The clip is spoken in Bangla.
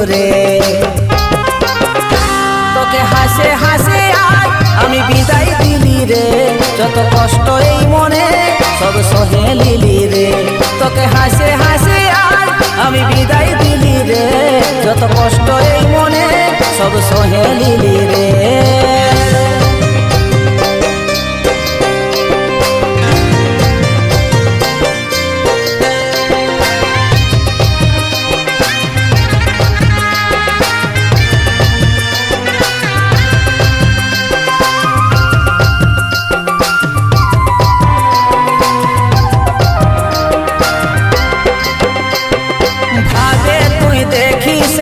রে। তোকে হাসে হাসে আজ আমি বিদায় দিলি রে, যত কষ্ট এই মনে সব সহে লিলি রে। তোকে হাসে হাসে আজ আমি বিদায় দিলি রে, যত কষ্ট